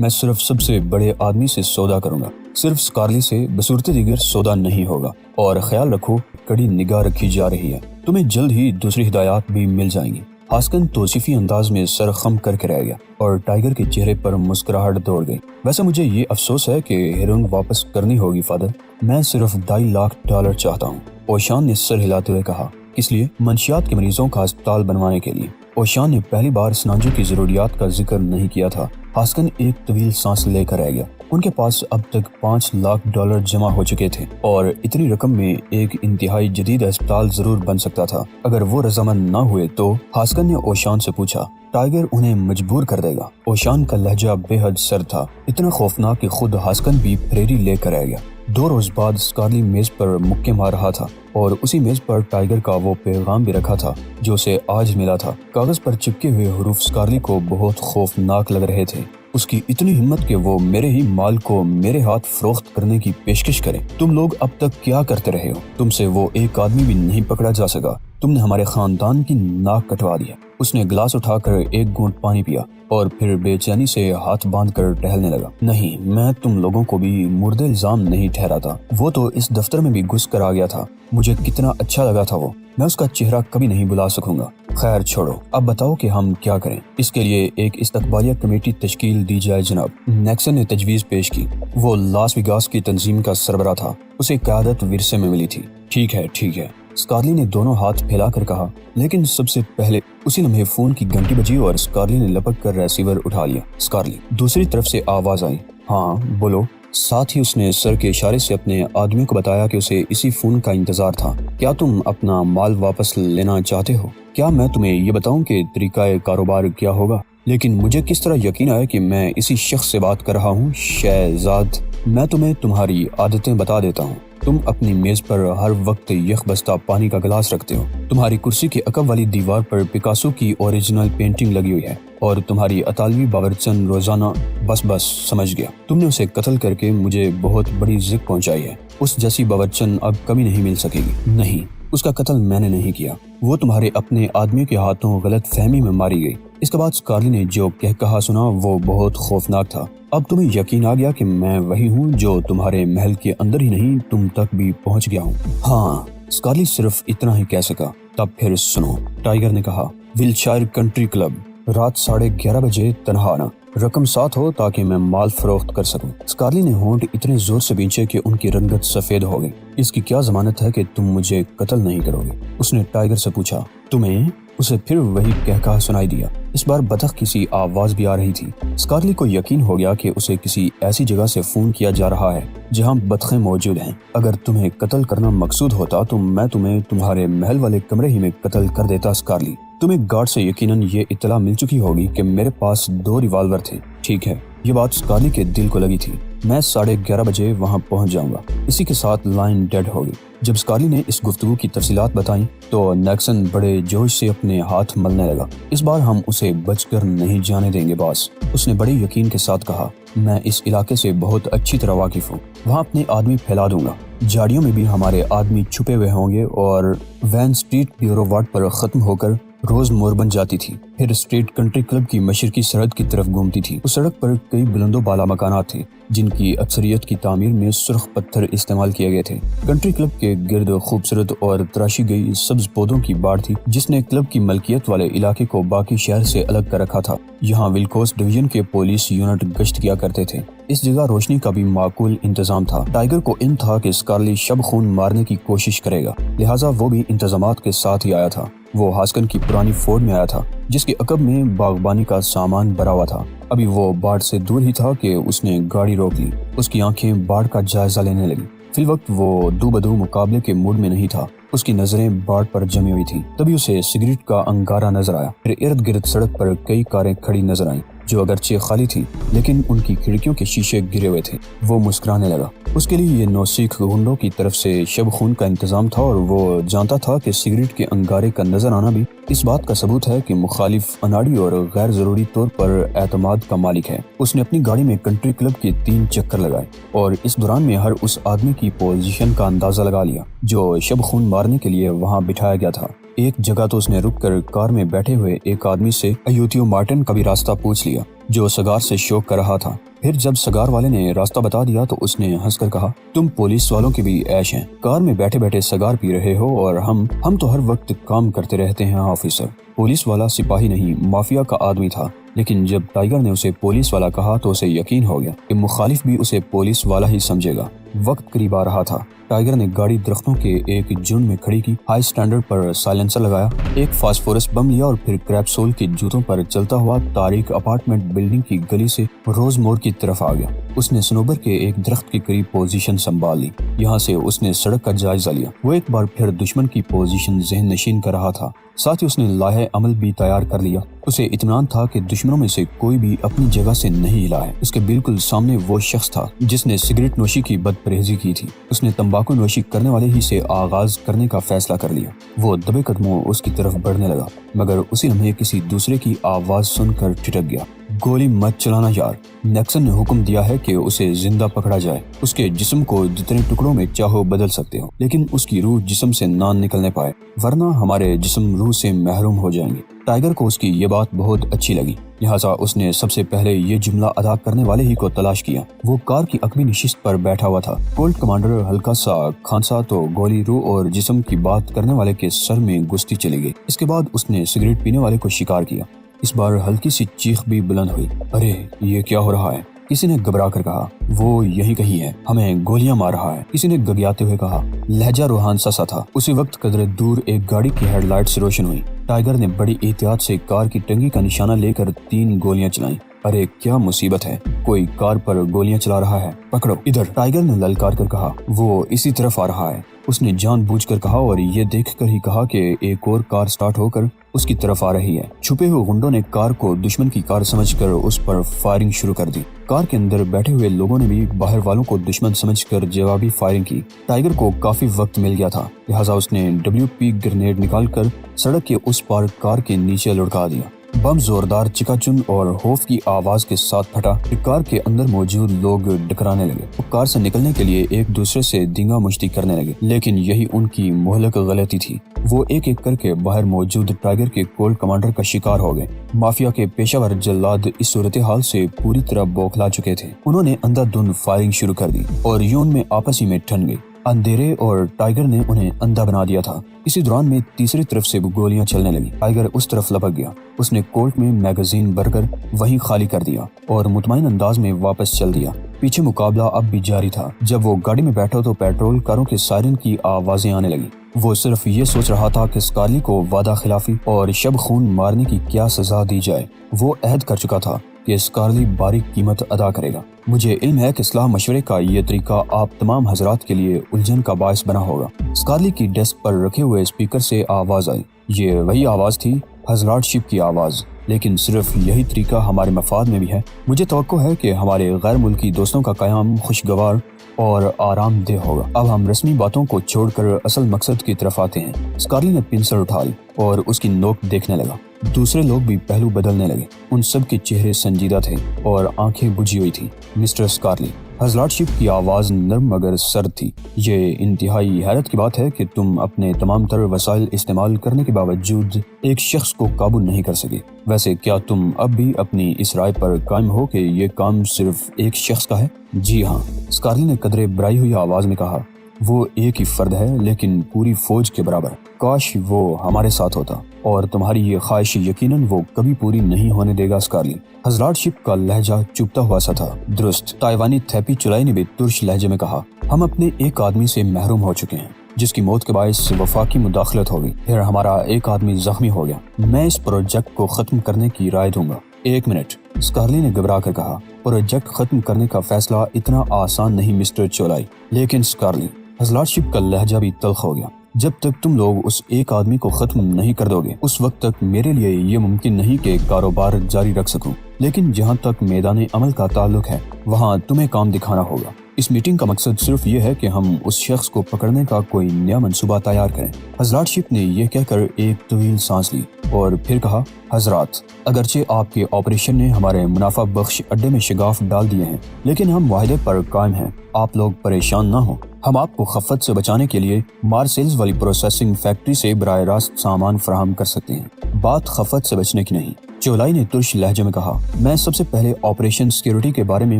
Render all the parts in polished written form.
میں صرف سب سے بڑے آدمی سے سودا کروں گا، صرف سکارلی سے، بصورت دیگر سودا نہیں ہوگا۔ اور خیال رکھو کڑی نگاہ رکھی جا رہی ہے، تمہیں جلد ہی دوسری ہدایات بھی مل جائیں گی۔ ہاسکن توصیفی انداز میں سر خم کر کے رہ گیا اور ٹائیگر کے چہرے پر مسکراہٹ دوڑ گئی۔ ویسے مجھے یہ افسوس ہے کہ ہیروئن واپس کرنی ہوگی فادر، میں صرف $2.5 لاکھ چاہتا ہوں۔ اوشان نے سر ہلاتے ہوئے کہا۔ کس لیے؟ منشیات کے مریضوں کا ہسپتال بنوانے کے لیے۔ اوشان نے پہلی بار سنانجو کی ضروریات کا ذکر نہیں کیا تھا۔ ہاسکن ایک طویل سانس لے کر رہ گیا۔ ان کے پاس اب تک $5 لاکھ جمع ہو چکے تھے اور اتنی رقم میں ایک انتہائی جدید اسپتال ضرور بن سکتا تھا اگر وہ رضامند نہ ہوئے تو۔ ہاسکن نے اوشان سے پوچھا، ٹائیگر انہیں مجبور کر دے گا؟ اوشان کا لہجہ بے حد سرد تھا، اتنا خوفناک کہ خود ہاسکن بھی پھریری لے کر رہ گیا۔ 2 روز بعد سکارلی میز پر مکے مار رہا تھا اور اسی میز پر ٹائیگر کا وہ پیغام بھی رکھا تھا جو اسے آج ملا تھا۔ کاغذ پر چپکے ہوئے حروف سکارلی کو بہت خوفناک لگ رہے تھے۔ اس کی اتنی ہمت کہ وہ میرے ہی مال کو میرے ہاتھ فروخت کرنے کی پیشکش کرے۔ تم لوگ اب تک کیا کرتے رہے ہو؟ تم سے وہ ایک آدمی بھی نہیں پکڑا جا سکا۔ تم نے ہمارے خاندان کی ناک کٹوا دیا۔ اس نے گلاس اٹھا کر ایک گھونٹ پانی پیا اور پھر بے چینی سے ہاتھ باندھ کر ٹہلنے لگا۔ نہیں، میں تم لوگوں کو بھی مورد الزام نہیں ٹھہراتا۔ وہ تو اس دفتر میں بھی گھس کر آ گیا تھا، مجھے کتنا اچھا لگا تھا وہ، میں اس کا چہرہ کبھی نہیں بھلا سکوں گا۔ خیر چھوڑو، اب بتاؤ کہ ہم کیا کریں۔ اس کے لیے ایک استقبالیہ کمیٹی تشکیل دی جائے جناب، نیکسن نے تجویز پیش کی۔ وہ لاس ویگاس کی تنظیم کا سربراہ تھا، اسے قیادت ورثے میں ملی تھی۔ ٹھیک ہے ٹھیک ہے، سکارلی نے دونوں ہاتھ پھیلا کر کہا، لیکن سب سے پہلے۔ اسی لمحے فون کی گھنٹی بجی اور سکارلی نے لپک کر ریسیور اٹھا لیا۔ سکارلی، دوسری طرف سے آواز آئی، ہاں بولو۔ ساتھ ہی اس نے سر کے اشارے سے اپنے آدمیوں کو بتایا کہ اسے اسی فون کا انتظار تھا۔ کیا تم اپنا مال واپس لینا چاہتے ہو؟ کیا میں تمہیں یہ بتاؤں کہ طریقہ کاروبار کیا ہوگا؟ لیکن مجھے کس طرح یقین آیا کہ میں اسی شخص سے بات کر رہا ہوں؟ شہزاد، میں تمہیں تمہاری عادتیں بتا دیتا ہوں۔ تم اپنی میز پر ہر وقت یک بستہ پانی کا گلاس رکھتے ہو، تمہاری کرسی کے عقب والی دیوار پر پکاسو کی اوریجنل پینٹنگ لگی ہوئی ہے اور تمہاری اطالوی باورچن روزانہ۔ بس سمجھ گیا، تم نے اسے قتل کر کے مجھے بہت بڑی ذک پہنچائی ہے۔ اس جیسی باورچن اب کبھی نہیں مل سکے گی۔ نہیں، اس کا قتل میں نے نہیں کیا، وہ تمہارے اپنے آدمیوں کے ہاتھوں غلط فہمی میں ماری گئی۔ اس کے بعد سکارلی نے جو کہا سنا وہ بہت خوفناک تھا۔ اب تمہیں یقین آ گیا کہ میں وہی ہوں جو تمہارے محل کے اندر ہی نہیں تم تک بھی پہنچ گیا ہوں۔ ہاں، سکارلی صرف اتنا ہی کہہ سکا۔ تب پھر سنو، ٹائیگر نے کہا، ولشائر کنٹری کلب، رات 11:30 بجے تنہا آنا، رقم ساتھ ہو تاکہ میں مال فروخت کر سکوں۔ سکارلی نے ہونٹ اتنے زور سے بھینچے کہ ان کی رنگت سفید ہو گئی۔ اس کی کیا ضمانت ہے کہ تم مجھے قتل نہیں کرو گے؟ اس نے ٹائیگر سے پوچھا۔ تمہیں؟ اسے پھر وہی کہا سنائی دیا، اس بار بطخ کسی آواز بھی آ رہی تھی۔ سکارلی کو یقین ہو گیا کہ اسے کسی ایسی جگہ سے فون کیا جا رہا ہے جہاں بطخیں موجود ہیں۔ اگر تمہیں قتل کرنا مقصود ہوتا تو میں تمہیں تمہارے محل والے کمرے ہی میں قتل کر دیتا۔ سکارلی، تمہیں گارڈ سے یقیناً یہ اطلاع مل چکی ہوگی کہ میرے پاس 2 ریوالور تھے، ٹھیک ہے؟ یہ بات سکارلی کے دل کو لگی تھی۔ میں 11:30 بجے وہاں پہنچ جاؤں گا۔ اسی کے ساتھ لائن ڈیڈ ہوگی۔ جب سکارلی نے اس گفتگو کی تفصیلات بتائیں تو نیکسن بڑے جوش سے اپنے ہاتھ ملنے لگا۔ اس بار ہم اسے بچ کر نہیں جانے دیں گے باس، اس نے بڑے یقین کے ساتھ کہا۔ میں اس علاقے سے بہت اچھی طرح واقف ہوں، وہاں اپنے آدمی پھیلا دوں گا۔ جھاڑیوں میں بھی ہمارے آدمی چھپے ہوئے ہوں گے اور وین اسٹریٹ بیورو وارڈ پر ختم ہو کر روز مور بن جاتی تھی، پھر اسٹریٹ کنٹری کلب کی مشرقی سرحد کی طرف گھومتی تھی۔ اس سڑک پر کئی بلند و بالا مکانات تھے جن کی اکثریت کی تعمیر میں سرخ پتھر استعمال کیے گئے تھے۔ کنٹری کلب کے گرد خوبصورت اور تراشی گئی سبز پودوں کی باڑ تھی جس نے کلب کی ملکیت والے علاقے کو باقی شہر سے الگ کر رکھا تھا۔ یہاں ولکوس ڈویژن کے پولیس یونٹ گشت کیا کرتے تھے۔ اس جگہ روشنی کا بھی معقول انتظام تھا۔ ٹائیگر کو علم تھا کہ سکارلی شب خون مارنے کی کوشش کرے گا، لہٰذا وہ بھی انتظامات کے ساتھ ہی آیا تھا۔ وہ ہاسکن کی پرانی فورڈ میں آیا تھا جس کے عقب میں باغبانی کا سامان بھرا ہوا تھا۔ ابھی وہ باڑ سے دور ہی تھا کہ اس نے گاڑی روک لی۔ اس کی آنکھیں باڑ کا جائزہ لینے لگی۔ فی الوقت وہ دو بدو مقابلے کے موڈ میں نہیں تھا، اس کی نظریں باڑ پر جمی ہوئی تھی۔ تبھی اسے سگریٹ کا انگارہ نظر آیا۔ پھر ارد گرد سڑک پر کئی کاریں کھڑی نظر آئیں جو اگرچہ خالی تھی لیکن ان کی کھڑکیوں کے شیشے گرے ہوئے تھے۔ وہ مسکرانے لگا۔ اس کے لیے یہ نوسیکھ گنڈوں کی طرف سے شب خون کا انتظام تھا اور وہ جانتا تھا کہ سگریٹ کے انگارے کا نظر آنا بھی اس بات کا ثبوت ہے کہ مخالف اناڑی اور غیر ضروری طور پر اعتماد کا مالک ہے۔ اس نے اپنی گاڑی میں کنٹری کلب کے 3 چکر لگائے اور اس دوران میں ہر اس آدمی کی پوزیشن کا اندازہ لگا لیا جو شب خون مارنے کے لیے وہاں بٹھایا گیا تھا۔ ایک جگہ تو اس نے رک کر کار میں بیٹھے ہوئے ایک آدمی سے ایوتیو مارٹن کا بھی راستہ پوچھ لیا جو سگار سے شوق کر رہا تھا۔ پھر جب سگار والے نے راستہ بتا دیا تو اس نے ہنس کر کہا، تم پولیس والوں کی بھی عیش ہیں، کار میں بیٹھے بیٹھے سگار پی رہے ہو اور ہم تو ہر وقت کام کرتے رہتے ہیں آفیسر۔ پولیس والا سپاہی نہیں، مافیا کا آدمی تھا، لیکن جب ٹائیگر نے اسے پولیس والا کہا تو اسے یقین ہو گیا کہ مخالف بھی اسے پولیس والا ہی سمجھے گا۔ وقت قریب آ رہا تھا۔ ٹائیگر نے گاڑی درختوں کے ایک جھنڈ میں کھڑی کی، ہائی سٹینڈرڈ پر سائلنسر لگایا، ایک فاسفورس بم لیا اور پھر کریپسول کے جوتوں پر چلتا ہوا تاریک اپارٹمنٹ بلڈنگ کی گلی سے روز موڑ کی طرف آ گیا۔ اس نے سنوبر کے ایک درخت کے قریب پوزیشن سنبھال لی۔ یہاں سے اس نے سڑک کا جائزہ لیا۔ وہ ایک بار پھر دشمن کی پوزیشن ذہن نشین کر رہا تھا، ساتھ ہی اس نے لاہے عمل بھی تیار کر لیا۔ اسے اطمینان تھا کہ دشمنوں میں سے کوئی بھی اپنی جگہ سے نہیں ہلا ہے۔ اس کے بالکل سامنے وہ شخص تھا جس نے سگریٹ نوشی کی بد پرہیزی کی تھی۔ اس نے تمباکو نوشی کرنے والے ہی سے آغاز کرنے کا فیصلہ کر لیا۔ وہ دبے قدموں اس کی طرف بڑھنے لگا، مگر اسی لمحے کسی دوسرے کی آواز سن کر ٹھٹک گیا۔ گولی مت چلانا یار، نیکسن نے حکم دیا ہے کہ اسے زندہ پکڑا جائے۔ اس کے جسم کو جتنے ٹکڑوں میں چاہو بدل سکتے ہو، لیکن اس کی روح جسم سے نہ نکلنے پائے، ورنہ ہمارے جسم روح سے محروم ہو جائیں گے۔ ٹائیگر کو اس کی یہ بات بہت اچھی لگی، لہٰذا اس نے سب سے پہلے یہ جملہ ادا کرنے والے ہی کو تلاش کیا۔ وہ کار کی عقبی نشست پر بیٹھا ہوا تھا۔ کولٹ کمانڈر ہلکا سا کھانسا تو گولی روح اور جسم کی بات کرنے والے کے سر میں گھستی چلی گئی۔ اس کے بعد اس نے سگریٹ پینے والے کو شکار کیا۔ اس بار ہلکی سی چیخ بھی بلند ہوئی۔ ارے یہ کیا ہو رہا ہے؟ کسی نے گھبرا کر کہا۔ وہ یہی کہیں ہے، ہمیں گولیاں مار رہا ہے، کسی نے گگیاتے ہوئے کہا۔ لہجہ روحانسا سا تھا۔ اسی وقت قدرے دور ایک گاڑی کی ہیڈ لائٹس روشن ہوئی۔ ٹائیگر نے بڑی احتیاط سے کار کی ٹنگی کا نشانہ لے کر 3 گولیاں چلائیں۔ ارے کیا مصیبت ہے، کوئی کار پر گولیاں چلا رہا ہے، پکڑو ادھر، ٹائیگر نے للکار کر کہا۔ وہ اسی طرف آ رہا ہے، اس نے جان بوجھ کر کہا اور یہ دیکھ کر ہی کہا کہ ایک اور کار سٹارٹ ہو کر اس کی طرف آ رہی ہے۔ چھپے ہوئے غنڈوں نے کار کو دشمن کی کار سمجھ کر اس پر فائرنگ شروع کر دی۔ کار کے اندر بیٹھے ہوئے لوگوں نے بھی باہر والوں کو دشمن سمجھ کر جوابی فائرنگ کی۔ ٹائیگر کو کافی وقت مل گیا تھا، لہٰذا اس نے WP گرنیڈ نکال کر سڑک کے اس پار کار کے نیچے لڑکا دیا۔ بم زوردار چکا چن اور خوف کی آواز کے ساتھ پھٹا کہ کار کے اندر موجود لوگ ڈکرانے لگے۔ وہ کار سے نکلنے کے لیے ایک دوسرے سے دینگا مشتی کرنے لگے، لیکن یہی ان کی مہلک غلطی تھی۔ وہ ایک ایک کر کے باہر موجود ٹائیگر کے کولٹ کمانڈر کا شکار ہو گئے۔ مافیا کے پیشہ ور جلاد اس صورتحال سے پوری طرح بوکھلا چکے تھے۔ انہوں نے اندھا دھند فائرنگ شروع کر دی اور یون میں آپس ہی میں ٹھن گئی۔ اندھیرے اور ٹائیگر نے انہیں اندھا بنا دیا تھا۔ اسی دوران میں تیسری طرف سے گولیاں چلنے لگی۔ ٹائیگر اس طرف لپک گیا۔ اس نے کولٹ میں میگزین بھر کر وہیں خالی کر دیا اور مطمئن انداز میں واپس چل دیا۔ پیچھے مقابلہ اب بھی جاری تھا۔ جب وہ گاڑی میں بیٹھا تو پیٹرول کاروں کے سائرن کی آوازیں آنے لگی۔ وہ صرف یہ سوچ رہا تھا کہ سکارلی کو وعدہ خلافی اور شب خون مارنے کی کیا سزا دی جائے۔ وہ عہد کر چکا تھا کہ سکارلی باریک قیمت ادا کرے گا۔ مجھے علم ہے کہ صلاح مشورے کا یہ طریقہ آپ تمام حضرات کے لیے الجھن کا باعث بنا ہوگا۔ سکارلی کی ڈیسک پر رکھے ہوئے اسپیکر سے آواز آئی۔ یہ وہی آواز تھی، حضرات شپ کی آواز، لیکن صرف یہی طریقہ ہمارے مفاد میں بھی ہے۔ مجھے توقع ہے کہ ہمارے غیر ملکی دوستوں کا قیام خوشگوار اور آرام دہ ہوگا۔ اب ہم رسمی باتوں کو چھوڑ کر اصل مقصد کی طرف آتے ہیں۔ سکارلی نے پنسل اٹھا لی اور اس کی نوک دیکھنے لگا۔ دوسرے لوگ بھی پہلو بدلنے لگے۔ ان سب کے چہرے سنجیدہ تھے اور آنکھیں بجھی ہوئی تھی۔ مسٹر سکارلی، حضرات شپ کی آواز نرم مگر سرد تھی۔ یہ انتہائی حیرت کی بات ہے کہ تم اپنے تمام تر وسائل استعمال کرنے کے باوجود ایک شخص کو قابو نہیں کر سکے۔ ویسے کیا تم اب بھی اپنی اس رائے پر قائم ہو کہ یہ کام صرف ایک شخص کا ہے؟ جی ہاں، سکارلی نے قدرے برائی ہوئی آواز میں کہا۔ وہ ایک ہی فرد ہے، لیکن پوری فوج کے برابر۔ کاش وہ ہمارے ساتھ ہوتا، اور تمہاری یہ خواہش یقیناً وہ کبھی پوری نہیں ہونے دے گا سکارلی۔ حضرات شپ کا لہجہ چپتا ہوا سا تھا۔ درست، تائیوانی تھیپی چولائی نے بھی ترش لہجے میں کہا۔ ہم اپنے ایک آدمی سے محروم ہو چکے ہیں، جس کی موت کے باعث وفاقی مداخلت ہو گئی، پھر ہمارا ایک آدمی زخمی ہو گیا۔ میں اس پروجیکٹ کو ختم کرنے کی رائے دوں گا۔ ایک منٹ، سکارلی نے گھبرا کر کہا۔ پروجیکٹ ختم کرنے کا فیصلہ اتنا آسان نہیں مسٹر چولائی۔ لیکن سکارلی، حضرات شپ کا لہجہ بھی تلخ ہو گیا، جب تک تم لوگ اس ایک آدمی کو ختم نہیں کر دو گے، اس وقت تک میرے لیے یہ ممکن نہیں کہ کاروبار جاری رکھ سکوں۔ لیکن جہاں تک میدان عمل کا تعلق ہے، وہاں تمہیں کام دکھانا ہوگا۔ اس میٹنگ کا مقصد صرف یہ ہے کہ ہم اس شخص کو پکڑنے کا کوئی نیا منصوبہ تیار کریں۔ حضرات شپ نے یہ کہہ کر ایک طویل سانس لی اور پھر کہا، حضرات، اگرچہ آپ کے آپریشن نے ہمارے منافع بخش اڈے میں شگاف ڈال دیے ہیں، لیکن ہم معاہدے پر قائم ہیں۔ آپ لوگ پریشان نہ ہوں، ہم آپ کو خفت سے بچانے کے لیے مارسیلز والی پروسیسنگ فیکٹری سے براہ راست سامان فراہم کر سکتے ہیں۔ بات خفت سے بچنے کی نہیں، چولائی نے ترش لہجے میں کہا، میں سب سے پہلے آپریشن سیکیورٹی کے بارے میں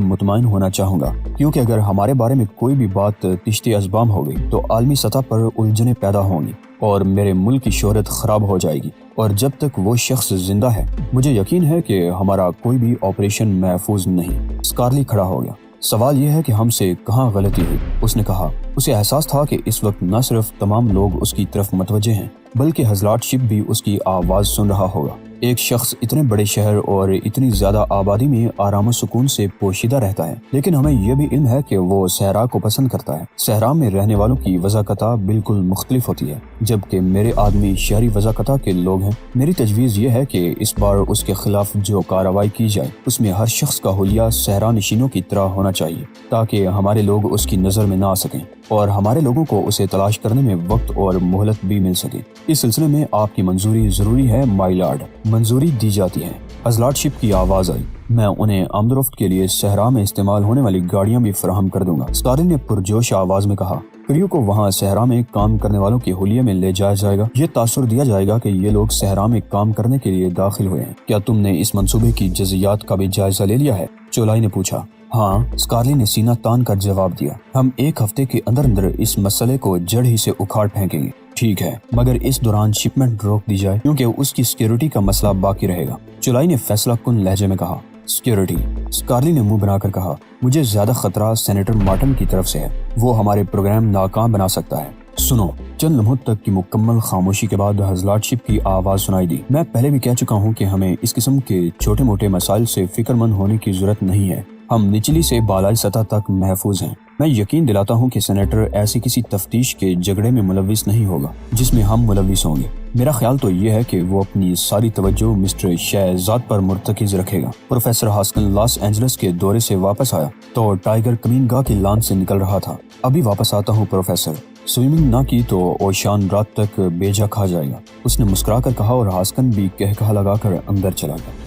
مطمئن ہونا چاہوں گا، کیونکہ اگر ہمارے بارے میں کوئی بھی بات تشتے ازبام ہو گئی تو عالمی سطح پر الجھنیں پیدا ہوں گی اور میرے ملک کی شہرت خراب ہو جائے گی، اور جب تک وہ شخص زندہ ہے مجھے یقین ہے کہ ہمارا کوئی بھی آپریشن محفوظ نہیں۔ اسکارلی کھڑا ہو گیا۔ سوال یہ ہے کہ ہم سے کہاں غلطی ہوئی؟ اس نے کہا۔ اسے احساس تھا کہ اس وقت نہ صرف تمام لوگ اس کی طرف متوجہ ہیں بلکہ حضرات شپ بھی اس کی آواز سن رہا ہوگا۔ ایک شخص اتنے بڑے شہر اور اتنی زیادہ آبادی میں آرام و سکون سے پوشیدہ رہتا ہے، لیکن ہمیں یہ بھی علم ہے کہ وہ صحرا کو پسند کرتا ہے۔ صحرا میں رہنے والوں کی وضاقتہ بالکل مختلف ہوتی ہے، جبکہ میرے آدمی شہری وضاقتہ کے لوگ ہیں۔ میری تجویز یہ ہے کہ اس بار اس کے خلاف جو کارروائی کی جائے اس میں ہر شخص کا حلیہ صحرا نشینوں کی طرح ہونا چاہیے، تاکہ ہمارے لوگ اس کی نظر میں نہ آ سکیں اور ہمارے لوگوں کو اسے تلاش کرنے میں وقت اور مہلت بھی مل سکے۔ اس سلسلے میں آپ کی منظوری ضروری ہے مائی لارڈ۔ منظوری دی جاتی ہے۔ حضرات شپ کی آواز آئی۔ میں انہیں آمد و رفت کے لیے صحرا میں استعمال ہونے والی گاڑیاں بھی فراہم کر دوں گا۔ اسکارلی نے پرجوش آواز میں کہا۔ کریو کو وہاں صحرا میں کام کرنے والوں کے حلیے میں لے جایا جائے گا۔ یہ تاثر دیا جائے گا کہ یہ لوگ صحرا میں کام کرنے کے لیے داخل ہوئے ہیں۔ کیا تم نے اس منصوبے کی جزئیات کا بھی جائزہ لے لیا ہے؟ چولائی نے پوچھا۔ ہاں، اسکارلی نے سینہ تان کر جواب دیا۔ ہم ایک ہفتے کے اندر اندر اس مسئلے کو جڑ ہی سے اکھاڑ پھینکیں گے۔ ٹھیک ہے، مگر اس دوران شپمنٹ روک دی جائے کیونکہ اس کی سیکیورٹی کا مسئلہ باقی رہے گا۔ چولائی نے فیصلہ کن لہجے میں کہا۔ سیکیورٹی؟ اسکارلی نے منہ بنا کر کہا۔ مجھے زیادہ خطرہ سینیٹر مارٹن کی طرف سے ہے۔ وہ ہمارے پروگرام ناکام بنا سکتا ہے۔ سنو۔ چند لمحوں تک کی مکمل خاموشی کے بعد حضرات شپ کی آواز سنائی دی۔ میں پہلے بھی کہہ چکا ہوں کہ ہمیں اس قسم کے چھوٹے موٹے مسائل سے فکر مند ہونے کی ضرورت نہیں ہے۔ ہم نچلی سے بالائی سطح تک محفوظ ہیں۔ میں یقین دلاتا ہوں کہ سینیٹر ایسی کسی تفتیش کے جھگڑے میں ملوث نہیں ہوگا جس میں ہم ملوث ہوں گے۔ میرا خیال تو یہ ہے کہ وہ اپنی ساری توجہ مسٹر شہزاد پر مرتکز رکھے گا۔ پروفیسر ہاسکن لاس اینجلس کے دورے سے واپس آیا تو ٹائیگر کمین گاہ کی لان سے نکل رہا تھا۔ ابھی واپس آتا ہوں پروفیسر۔ سوئمنگ نہ کی تو اوشان رات تک بیجا کھا جائے گا، اس نے مسکرا کر کہا اور ہاسکن بھی کہکہا لگا کر اندر چلا گیا۔